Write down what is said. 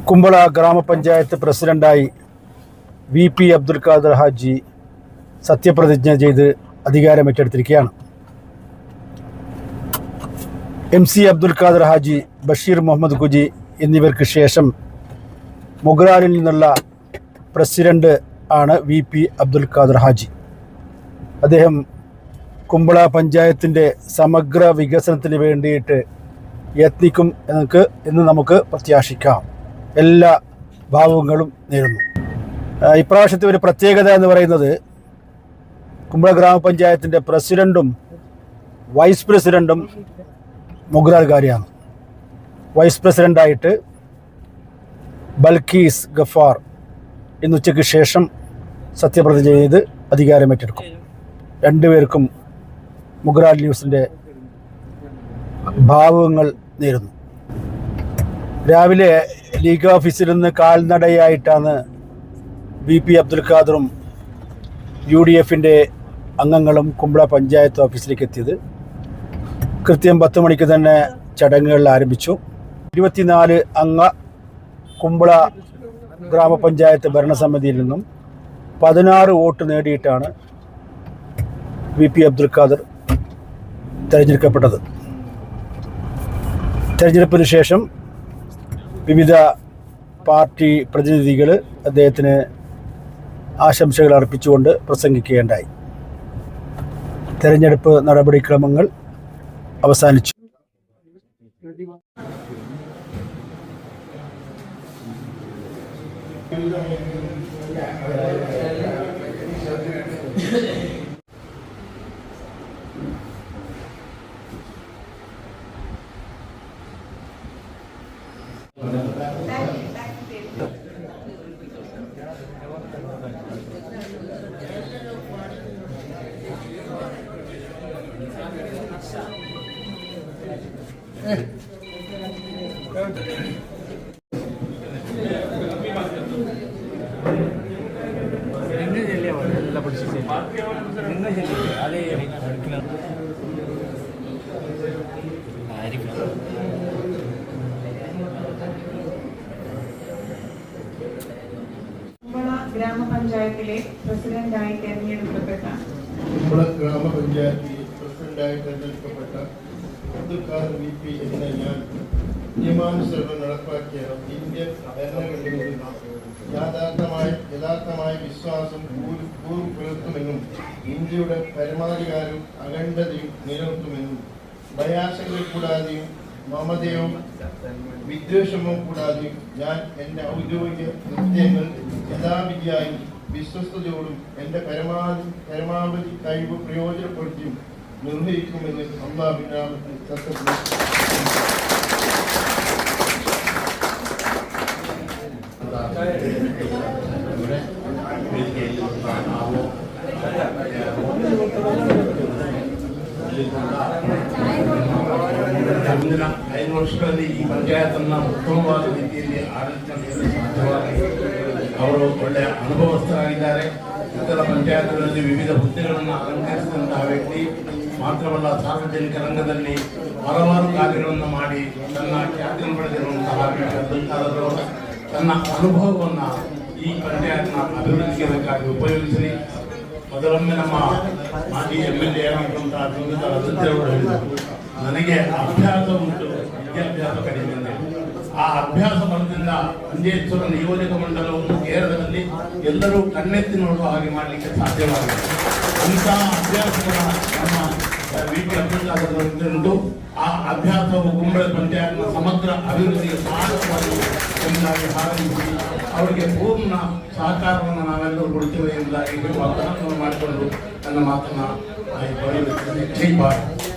കുമ്പള ഗ്രാമപഞ്ചായത്ത് പ്രസിഡന്റായി VP അബ്ദുൽ ഖാദർ ഹാജി സത്യപ്രതിജ്ഞ ചെയ്ത് അധികാരമേറ്റെടുത്തിരിക്കുകയാണ്. MC അബ്ദുൽ ഖാദർ ഹാജി, ബഷീർ മുഹമ്മദ് കുജി എന്നിവർക്ക് ശേഷം മുഗ്രാലിൽ നിന്നുള്ള പ്രസിഡന്റ് ആണ് VP അബ്ദുൽ ഖാദർ ഹാജി. അദ്ദേഹം കുമ്പള പഞ്ചായത്തിൻ്റെ സമഗ്ര വികസനത്തിന് വേണ്ടിയിട്ട് യത്നിക്കും എന്ന് നമുക്ക് പ്രത്യാശിക്കാം. എല്ലാ ഭാവങ്ങളും നേരുന്നു. ഇപ്രാവശ്യത്തെ ഒരു പ്രത്യേകത എന്ന് പറയുന്നത് കുമ്പള ഗ്രാമപഞ്ചായത്തിൻ്റെ പ്രസിഡൻറ്റും വൈസ് പ്രസിഡൻറ്റും മുഗ്രാൽകാരിയാണ്. വൈസ് പ്രസിഡൻ്റായിട്ട് ബൽക്കീസ് ഗഫാർ ഇന്ന് ഉച്ചയ്ക്ക് ശേഷം സത്യപ്രതിജ്ഞ ചെയ്ത് അധികാരമേറ്റെടുക്കും. രണ്ടുപേർക്കും മുഗ്രാൽ ന്യൂസിൻ്റെ ഭാവുകങ്ങൾ നേരുന്നു. രാവിലെ ലീഗ് ഓഫീസിൽ നിന്ന് കാൽനടയായിട്ടാണ് VP അബ്ദുൽ ഖാദറും UDFൻ്റെ അംഗങ്ങളും കുമ്പള പഞ്ചായത്ത് ഓഫീസിലേക്ക് എത്തിയത്. കൃത്യം 10 മണിക്ക് തന്നെ ചടങ്ങുകൾ ആരംഭിച്ചു. 24 അംഗ കുമ്പള ഗ്രാമപഞ്ചായത്ത് ഭരണസമിതിയിൽ നിന്നും 16 വോട്ട് നേടിയിട്ടാണ് VP അബ്ദുൽ ഖാദർ തിരഞ്ഞെടുക്കപ്പെട്ടത്. തിരഞ്ഞെടുപ്പിന് ശേഷം വിവിധ പാർട്ടി പ്രതിനിധികൾ അദ്ദേഹത്തിന് ആശംസകൾ അർപ്പിച്ചുകൊണ്ട് പ്രസംഗിക്കുകയുണ്ടായി. തെരഞ്ഞെടുപ്പ് നടപടിക്രമങ്ങൾ അവസാനിച്ചു. ഗ്രാമപഞ്ചായത്തിലെ പ്രസിഡന്റായി തെരഞ്ഞെടുക്കപ്പെട്ട അബ്ദുൽ ഖാദർ VP എന്ന ഞാൻ നിയമാനുസരണം നടപ്പാക്കിയ ഇന്ത്യൻ ഭരണഘടനയിൽ യഥാർത്ഥമായ വിശ്വാസം പുലർത്തുമെന്നും ഇന്ത്യയുടെ പരമാധികാരവും അഖണ്ഡതയും നിലനിർത്തുമെന്നും ഭയാശകൾ കൂടാതെയും മമതയോ വിദ്വേഷമോ കൂടാതെയും ഞാൻ എൻ്റെ ഔദ്യോഗിക കൃത്യങ്ങൾ യഥാവിധിയായും വിശ്വസ്തയോടും എൻ്റെ പരമാവധി കഴിവ് പ്രയോജനപ്പെടുത്തിയും നിർവഹിക്കുമെന്ന് അല്ലാഹുവിന്റെ നാമത്തിൽ സത്യപ്രതിജ്ഞ. ಮುಂದಿನ 5 ವರ್ಷಗಳಲ್ಲಿ ಈ ಪಂಚಾಯತನ್ನು ಉತ್ತಮವಾದ ರೀತಿಯಲ್ಲಿ ಆಡಳಿತ ನಡೆಸಲು ಸಾಧ್ಯವಾಗಿ ಅವರು ಒಳ್ಳೆಯ ಅನುಭವಸ್ಥರಾಗಿದ್ದಾರೆ. ಇತರ ಪಂಚಾಯತ್ಗಳಲ್ಲಿ ವಿವಿಧ ಹುದ್ದೆಗಳನ್ನು ಅಲಂಕರಿಸಿದಂತಹ ವ್ಯಕ್ತಿ ಮಾತ್ರವಲ್ಲ, ಸಾರ್ವಜನಿಕ ರಂಗದಲ್ಲಿ ಹಲವಾರು ಕಾರ್ಯಗಳನ್ನು ಮಾಡಿ ತನ್ನ ಖ್ಯಾತಿಯನ್ನು ಪಡೆದಿರುವಂತಹ ಅಬ್ದುಲ್ ಖಾದರ್ ಅವರು ತನ್ನ ಅನುಭವವನ್ನು ಈ ಪಂಚಾಯತ್ನ ಅಭಿವೃದ್ಧಿಗೆ ಬೇಕಾಗಿ ಉಪಯೋಗಿಸಲಿ. ಮೊದಲೊಮ್ಮೆ ನಮ್ಮ ಮಾಜಿ MLA ಆಗಿರುವಂತಹ ಅಧ್ಯಕ್ಷರು ಹೇಳಿದರು, ನನಗೆ ಅಭ್ಯಾಸ ಉಂಟು, ವಿದ್ಯಾಭ್ಯಾಸ ಕಡಿಮೆ. ಆ ಅಭ್ಯಾಸ ಬಲದಿಂದ ಅಂಜೇಶ್ವರ ನಿಯೋಜಕ ಮಂಡಲವನ್ನು ಕೇರಳದಲ್ಲಿ ಎಲ್ಲರೂ ಕಣ್ಣೆತ್ತಿ ನೋಡುವ ಹಾಗೆ ಮಾಡಲಿಕ್ಕೆ ಸಾಧ್ಯವಾಗಿದೆ. ಅಂತಹ ಅಭ್ಯಾಸಗಳ ನಮ್ಮ VP ಅಬ್ದುಲ್ ಖಾದರ್ ಅವರಿಂದ ಆ ಅಭ್ಯಾಸವು ಕುಂಬಳ ಪಂಚಾಯತ್ನ ಸಮಗ್ರ ಅಭಿವೃದ್ಧಿಗೆ ಸಹಾಯಕವಾಗಿ ಎಂಬುದಾಗಿ ಹಾರೈಸಿ ಅವರಿಗೆ ಪೂರ್ಣ ಸಹಕಾರವನ್ನು ನಾವೆಲ್ಲರೂ ಕೊಡ್ತೇವೆ ಎಂಬುದಾಗಿ ವಾಗ್ದಾನವನ್ನು ಮಾಡಿಕೊಂಡು ನನ್ನ ಮಾತನ್ನು ಜೈ ಭಾರತ್.